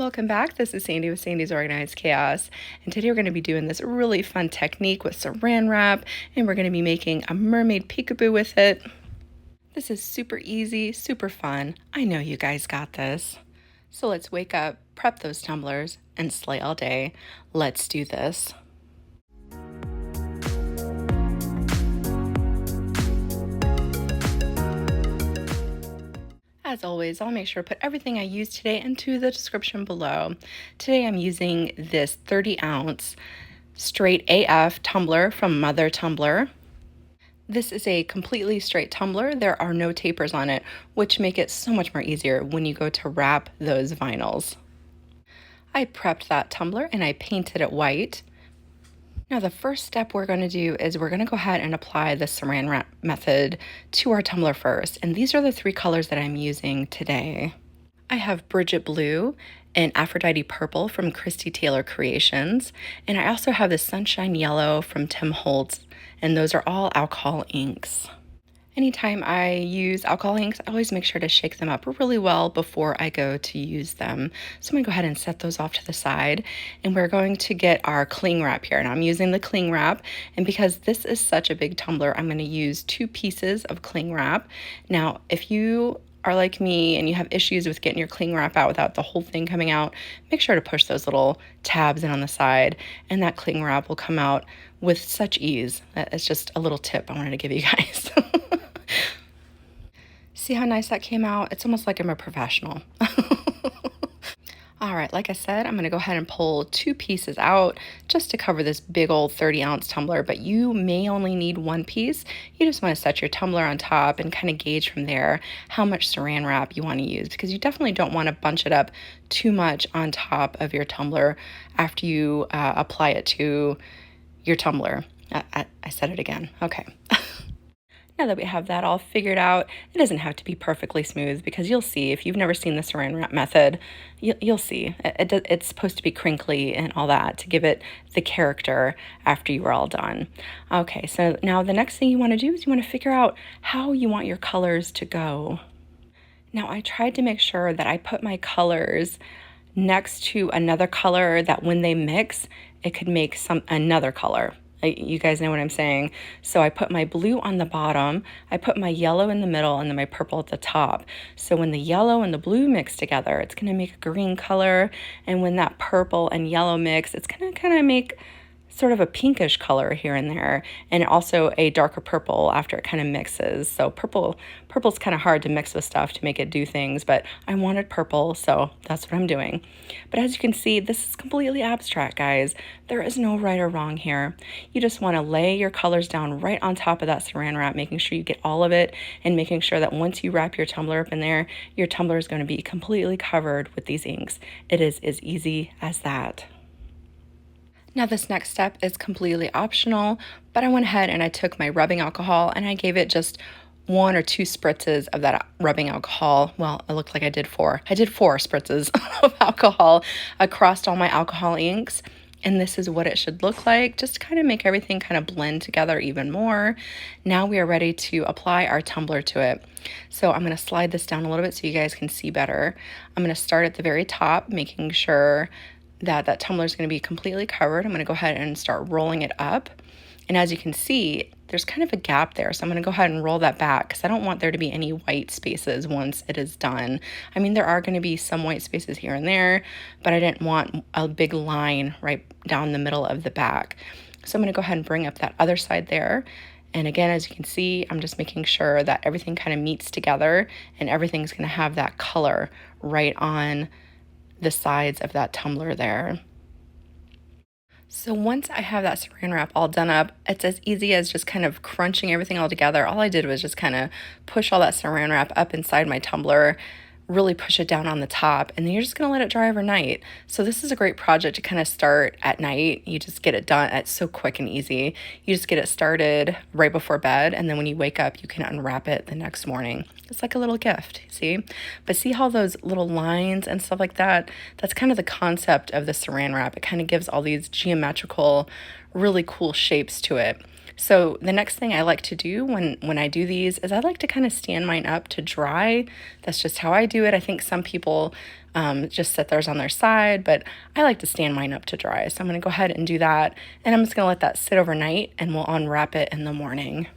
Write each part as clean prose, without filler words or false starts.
Welcome back. This is Sandy with Sandy's Organized Chaos, and today we're going to be doing this really fun technique with Saran wrap, and we're going to be making a mermaid peekaboo with it. This is super easy, super fun. I know you guys got this. So let's wake up, prep those tumblers, and slay all day. Let's do this. As always, I'll make sure to put everything I use today into the description below. Today I'm using this 30-ounce straight AF tumbler from Mother Tumbler. This is a completely straight tumbler. There are no tapers on it, which make it so much more easier when you go to wrap those vinyls. I prepped that tumbler and I painted it white. Now the first step we're going to do is we're going to go ahead and apply the Saran wrap method to our tumbler first. And these are the three colors that I'm using today. I have Bridget Blue and Aphrodite Purple from Christy Taylor Creations. And I also have the Sunshine Yellow from Tim Holtz. And those are all alcohol inks. Anytime I use alcohol inks, I always make sure to shake them up really well before I go to use them. So I'm going to go ahead and set those off to the side. And we're going to get our cling wrap here. And I'm using the cling wrap. And because this is such a big tumbler, I'm going to use 2 pieces of cling wrap. Now, if you are like me and you have issues with getting your cling wrap out without the whole thing coming out, make sure to push those little tabs in on the side. And that cling wrap will come out with such ease. That's just a little tip I wanted to give you guys. See how nice that came out? It's almost like I'm a professional. All right, like I said, I'm gonna go ahead and pull 2 pieces out just to cover this big old 30-ounce tumbler, but you may only need 1 piece. You just wanna set your tumbler on top and kind of gauge from there how much Saran wrap you wanna use, because you definitely don't wanna bunch it up too much on top of your tumbler after you apply it to your tumbler. I said it again, okay. Now that we have that all figured out, it doesn't have to be perfectly smooth, because you'll see, if you've never seen the Saran wrap method, you'll see. It's supposed to be crinkly and all that to give it the character after you are all done. Okay, so now the next thing you want to do is you want to figure out how you want your colors to go. Now I tried to make sure that I put my colors next to another color that when they mix, it could make another color. You guys know what I'm saying. So I put my blue on the bottom, I put my yellow in the middle, and then my purple at the top. So when the yellow and the blue mix together, it's gonna make a green color. And when that purple and yellow mix, it's gonna kind of make sort of a pinkish color here and there, and also a darker purple after it kind of mixes. So purple's kind of hard to mix with stuff to make it do things, but I wanted purple, so that's what I'm doing. But as you can see, this is completely abstract, guys. There is no right or wrong here. You just want to lay your colors down right on top of that Saran wrap, making sure you get all of it, and making sure that once you wrap your tumbler up in there, your tumbler is going to be completely covered with these inks. It is as easy as that. Now this next step is completely optional, but I went ahead and I took my rubbing alcohol and I gave it just 1 or 2 spritzes of that rubbing alcohol. Well, it looked like I did 4. I did 4 spritzes of alcohol across all my alcohol inks. And this is what it should look like, just to kind of make everything kind of blend together even more. Now we are ready to apply our tumbler to it. So I'm going to slide this down a little bit so you guys can see better. I'm going to start at the very top, making sure that tumbler is going to be completely covered. I'm going to go ahead and start rolling it up. And as you can see, there's kind of a gap there. So I'm going to go ahead and roll that back because I don't want there to be any white spaces once it is done. I mean, there are going to be some white spaces here and there, but I didn't want a big line right down the middle of the back. So I'm going to go ahead and bring up that other side there. And again, as you can see, I'm just making sure that everything kind of meets together and everything's going to have that color right on the sides of that tumbler there. So once I have that Saran wrap all done up, it's as easy as just kind of crunching everything all together. All I did was just kind of push all that Saran wrap up inside my tumbler, really push it down on the top, and then you're just going to let it dry overnight. So this is a great project to kind of start at night. You just get it done. It's so quick and easy. You just get it started right before bed, and then when you wake up, you can unwrap it the next morning. It's like a little gift, see? But see how those little lines and stuff like that, that's kind of the concept of the Saran wrap. It kind of gives all these geometrical, really cool shapes to it. So the next thing I like to do when I do these is I like to kind of stand mine up to dry. That's just how I do it. I think some people just set theirs on their side, but I like to stand mine up to dry. So I'm going to go ahead and do that, and I'm just going to let that sit overnight, and we'll unwrap it in the morning.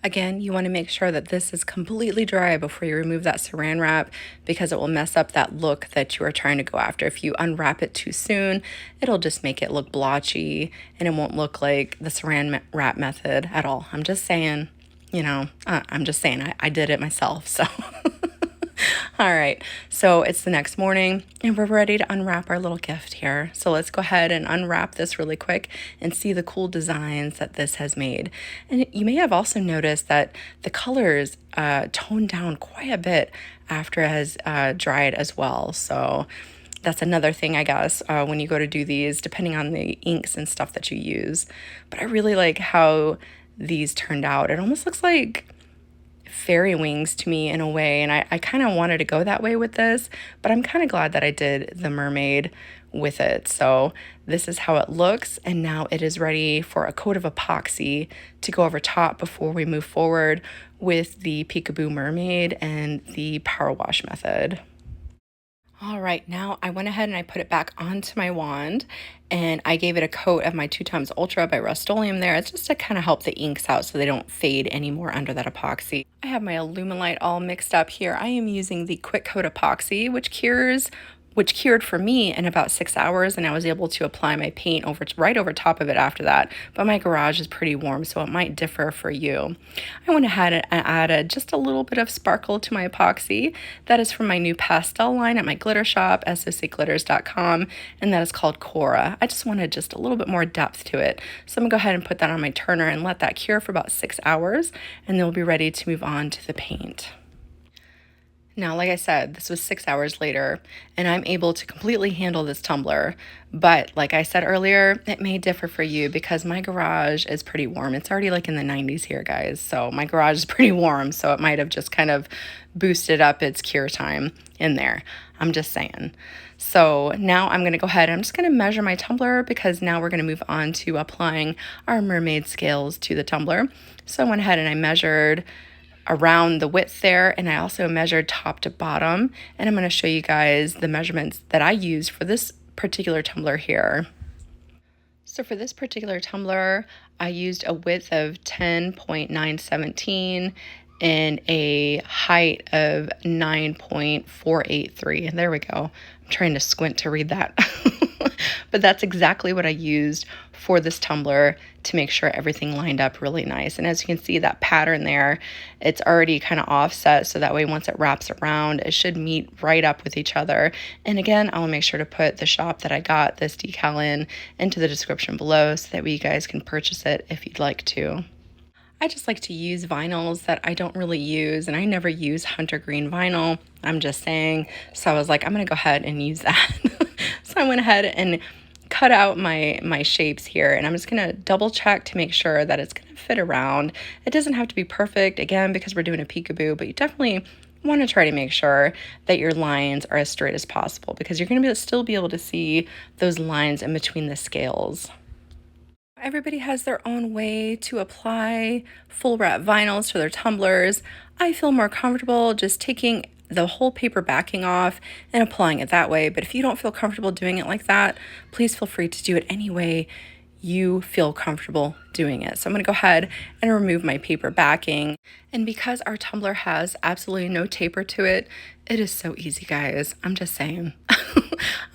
Again, you want to make sure that this is completely dry before you remove that saran wrap, because it will mess up that look that you are trying to go after. If you unwrap it too soon, it'll just make it look blotchy and it won't look like the saran wrap method at all. I'm just saying, I'm just saying I did it myself, so. All right, so it's the next morning and we're ready to unwrap our little gift here. So let's go ahead and unwrap this really quick and see the cool designs that this has made. And you may have also noticed that the colors toned down quite a bit after it has dried as well. So that's another thing, I guess, when you go to do these, depending on the inks and stuff that you use. But I really like how these turned out. It almost looks like fairy wings to me in a way, and I kind of wanted to go that way with this, but I'm kind of glad that I did the mermaid with it. So this is how it looks, and now it is ready for a coat of epoxy to go over top before we move forward with the Peekaboo mermaid and the Powerwash method. All right, now I went ahead and I put it back onto my wand, and I gave it a coat of my 2x Ultra by Rust-Oleum there. It's just to kind of help the inks out so they don't fade anymore under that epoxy. I have my Alumilite all mixed up here. I am using the Quick Coat Epoxy, which cured for me in about 6 hours, and I was able to apply my paint right over top of it after that. But my garage is pretty warm, so it might differ for you. I went ahead and added just a little bit of sparkle to my epoxy. That is from my new pastel line at my glitter shop, socglitters.com, and that is called Cora. I just wanted just a little bit more depth to it. So I'm gonna go ahead and put that on my turner and let that cure for about 6 hours, and then we'll be ready to move on to the paint. Now, like I said, this was 6 hours later, and I'm able to completely handle this tumbler. But like I said earlier, it may differ for you because my garage is pretty warm. It's already like in the 90s here, guys. So my garage is pretty warm, so it might have just kind of boosted up its cure time in there. I'm just saying. So now I'm going to go ahead. I'm just going to measure my tumbler because now we're going to move on to applying our mermaid scales to the tumbler. So I went ahead and I measured around the width there, and I also measured top to bottom, and I'm going to show you guys the measurements that I used for this particular tumbler here. So for this particular tumbler, I used a width of 10.917 and a height of 9.483. And there we go. I'm trying to squint to read that. But that's exactly what I used for this tumbler to make sure everything lined up really nice. And as you can see, that pattern there, it's already kind of offset, so that way once it wraps around, it should meet right up with each other. And again, I'll make sure to put the shop that I got this decal in into the description below so that way you guys can purchase it if you'd like to. I just like to use vinyls that I don't really use, and I never use hunter green vinyl. I'm just saying. So I was like, I'm going to go ahead and use that. So I went ahead and cut out my shapes here, and I'm just going to double check to make sure that it's going to fit around. It doesn't have to be perfect, again, because we're doing a peekaboo, but you definitely want to try to make sure that your lines are as straight as possible because you're going to still be able to see those lines in between the scales. Everybody has their own way to apply full wrap vinyls to their tumblers. I feel more comfortable just taking the whole paper backing off and applying it that way. But if you don't feel comfortable doing it like that, please feel free to do it any way you feel comfortable doing it. So I'm going to go ahead and remove my paper backing. And because our tumbler has absolutely no taper to it, it is so easy, guys. I'm just saying.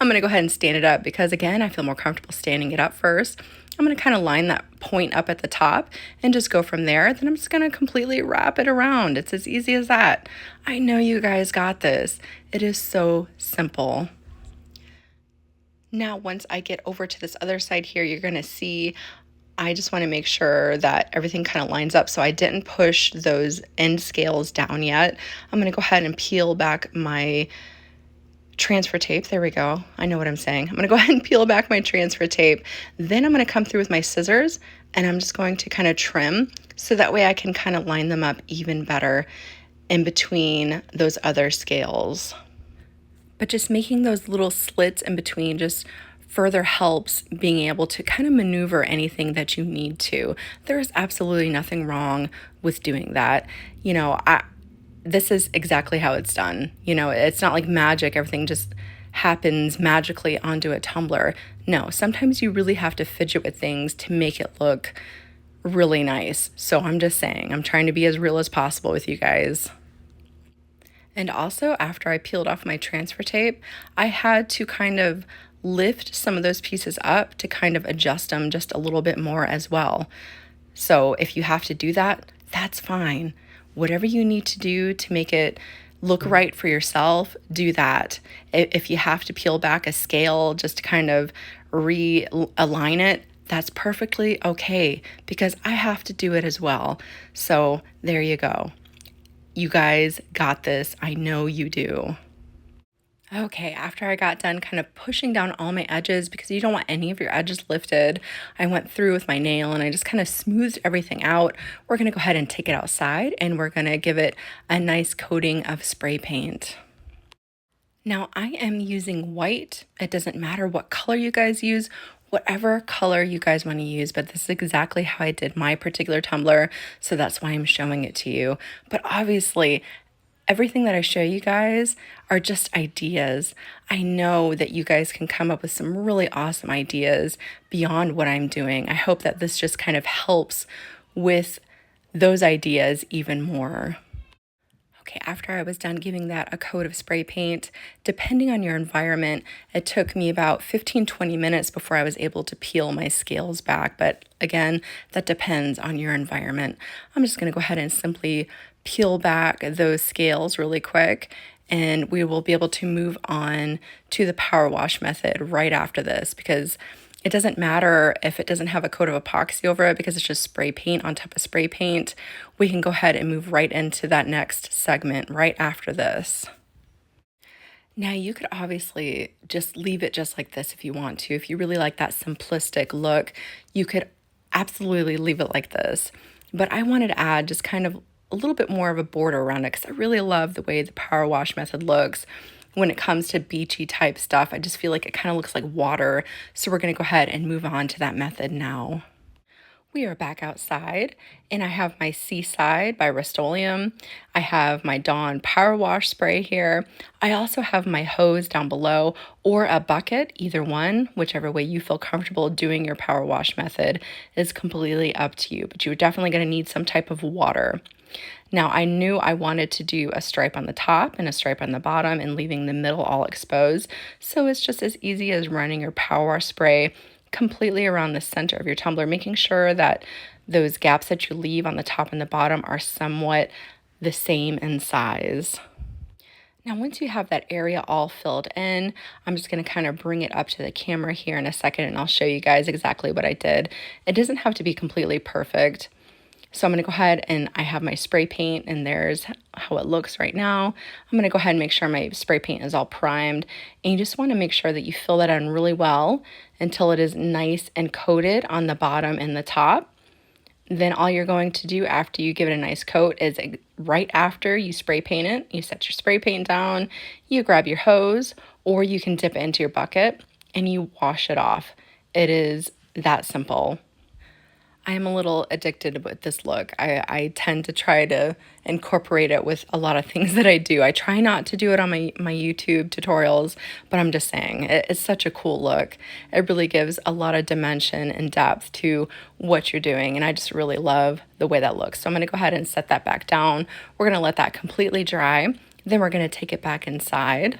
I'm going to go ahead and stand it up because, again, I feel more comfortable standing it up first. I'm going to kind of line that point up at the top and just go from there. Then I'm just going to completely wrap it around. It's as easy as that. I know you guys got this. It is so simple. Now, once I get over to this other side here, you're going to see I just want to make sure that everything kind of lines up. So I didn't push those end scales down yet. I'm going to go ahead and peel back my transfer tape. There we go. I know what I'm saying. I'm going to go ahead and peel back my transfer tape. Then I'm going to come through with my scissors and I'm just going to kind of trim so that way I can kind of line them up even better in between those other scales. But just making those little slits in between just further helps being able to kind of maneuver anything that you need to. There is absolutely nothing wrong with doing that. This is exactly how it's done. It's not like magic, everything just happens magically onto a tumbler. No, sometimes you really have to fidget with things to make it look really nice. So I'm just saying, I'm trying to be as real as possible with you guys. And also, after I peeled off my transfer tape, I had to kind of lift some of those pieces up to kind of adjust them just a little bit more as well. So if you have to do that, that's fine. Whatever you need to do to make it look right for yourself, do that. If you have to peel back a scale just to kind of realign it, that's perfectly okay, because I have to do it as well. So there you go. You guys got this. I know you do. Okay, after I got done kind of pushing down all my edges, because you don't want any of your edges lifted, I went through with my nail and I just kind of smoothed everything out. We're going to go ahead and take it outside and we're going to give it a nice coating of spray paint. Now I am using white. It doesn't matter what color you guys use, whatever color you guys want to use, but this is exactly how I did my particular tumbler, so that's why I'm showing it to you. But obviously, everything that I show you guys are just ideas. I know that you guys can come up with some really awesome ideas beyond what I'm doing. I hope that this just kind of helps with those ideas even more. Okay, after I was done giving that a coat of spray paint, depending on your environment, it took me about 15-20 minutes before I was able to peel my scales back. But again, that depends on your environment. I'm just going to go ahead and simply peel back those scales really quick, and we will be able to move on to the power wash method right after this, because it doesn't matter if it doesn't have a coat of epoxy over it, because it's just spray paint on top of spray paint. We can go ahead and move right into that next segment right after this. Now you could obviously just leave it just like this if you want to. If you really like that simplistic look, you could absolutely leave it like this. But I wanted to add just kind of a little bit more of a border around it, because I really love the way the power wash method looks. When it comes to beachy type stuff, I just feel like it kind of looks like water. So we're going to go ahead and move on to that method now. We are back outside, and I have my Seaside by Rust-Oleum. I have my Dawn Power Wash spray here. I also have my hose down below, or a bucket, either one, whichever way you feel comfortable doing your power wash method is completely up to you, but you're definitely going to need some type of water. Now, I knew I wanted to do a stripe on the top and a stripe on the bottom and leaving the middle all exposed. So it's just as easy as running your power wash spray completely around the center of your tumbler, making sure that those gaps that you leave on the top and the bottom are somewhat the same in size. Now, once you have that area all filled in, I'm just going to kind of bring it up to the camera here in a second, and I'll show you guys exactly what I did. It doesn't have to be completely perfect. So I'm going to go ahead and I have my spray paint, and there's how it looks right now. I'm going to go ahead and make sure my spray paint is all primed, and you just want to make sure that you fill that in really well until it is nice and coated on the bottom and the top. Then all you're going to do after you give it a nice coat is right after you spray paint it, you set your spray paint down, you grab your hose, or you can dip it into your bucket and you wash it off. It is that simple. I am a little addicted with this look. I tend to try to incorporate it with a lot of things that I do. I try not to do it on my YouTube tutorials, but I'm just saying, it's such a cool look. It really gives a lot of dimension and depth to what you're doing, and I just really love the way that looks. So I'm going to go ahead and set that back down. We're going to let that completely dry. Then we're going to take it back inside.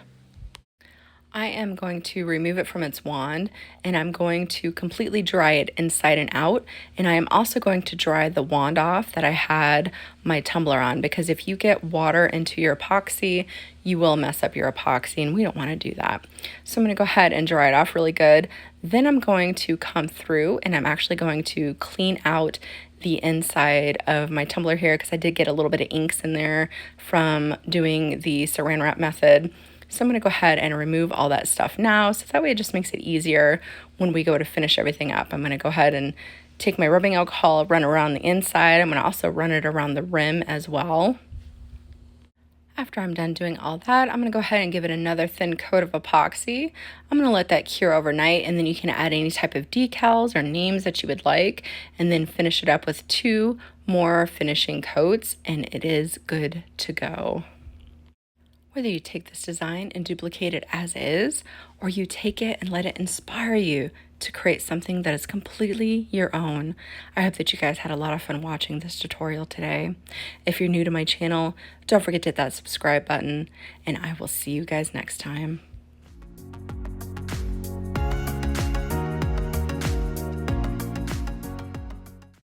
I am going to remove it from its wand, and I'm going to completely dry it inside and out, and I am also going to dry the wand off that I had my tumbler on, because if you get water into your epoxy, you will mess up your epoxy, and we don't want to do that. So I'm going to go ahead and dry it off really good. Then I'm going to come through, and I'm actually going to clean out the inside of my tumbler here, because I did get a little bit of inks in there from doing the Saran wrap method. So I'm going to go ahead and remove all that stuff now, so that way it just makes it easier when we go to finish everything up. I'm going to go ahead and take my rubbing alcohol, run around the inside. I'm going to also run it around the rim as well. After I'm done doing all that, I'm going to go ahead and give it another thin coat of epoxy. I'm going to let that cure overnight, and then you can add any type of decals or names that you would like, and then finish it up with 2 more finishing coats, and it is good to go. Whether you take this design and duplicate it as is, or you take it and let it inspire you to create something that is completely your own. I hope that you guys had a lot of fun watching this tutorial today. If you're new to my channel, don't forget to hit that subscribe button, and I will see you guys next time.